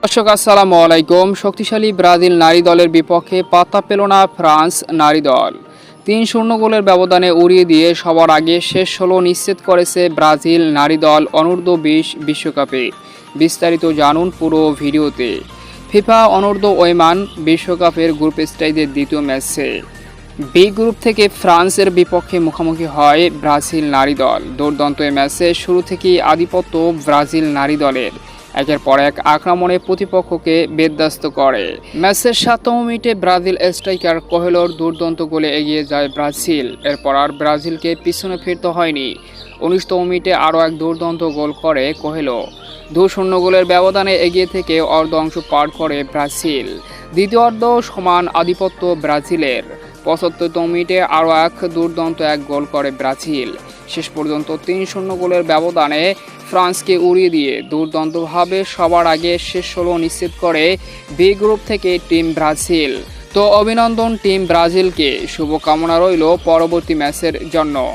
দর্শক আসসালামু আলাইকুম। শক্তিশালী ব্রাজিল নারী দলের বিপক্ষে পাত্তা পেল না ফ্রান্স নারী দল। ৩-০ গোলের ব্যবধানে উড়িয়ে দিয়ে সবার আগে শেষ ১৬ নিশ্চিত করেছে ব্রাজিল নারী দল অনূর্ধ্ব-২০ বিশ্বকাপে। বিস্তারিত জানুন পুরো ভিডিওতে। ফিফা অনূর্ধ্ব-20 বিশ্বকাপের গ্রুপ স্টেজের দ্বিতীয় ম্যাচে বি গ্রুপ থেকে ফ্রান্সের বিপক্ষে মুখোমুখি হয় ব্রাজিল নারী দল। দুর্দান্ত এই ম্যাচে শুরু থেকেই আধিপত্য ব্রাজিল নারী দলের। একের পর এক আক্রমণে প্রতিপক্ষকে বিধ্বস্ত করে। ম্যাচের ৭তম মিনিটে ব্রাজিল স্ট্রাইকার কোহেলোর দুর্দান্ত গোলে এগিয়ে যায় ব্রাজিল। এরপর আর ব্রাজিলকে পিছনে ফিরতে হয়নি। ১৯তম মিনিটে আরও এক দুর্দান্ত গোল করে কোহেলো। ২-০ গোলের ব্যবধানে এগিয়ে থেকে অর্ধ অংশ পার করে ব্রাজিল। দ্বিতীয় অর্ধ সমান আধিপত্য ব্রাজিলের। ৭৫তম মিনিটে আরও এক দুর্দান্ত এক গোল করে ব্রাজিল। শেষ পর্যন্ত ৩-০ গোলের ব্যবধানে ফ্রান্সকে উড়িয়ে দিয়ে দুর্দান্তভাবে সবার আগে শেষ ১৬ নিশ্চিত করে বি গ্রুপ থেকে টিম ব্রাজিল। তো অভিনন্দন টিম ব্রাজিলকে, শুভকামনা রইল পরবর্তী ম্যাচের জন্য।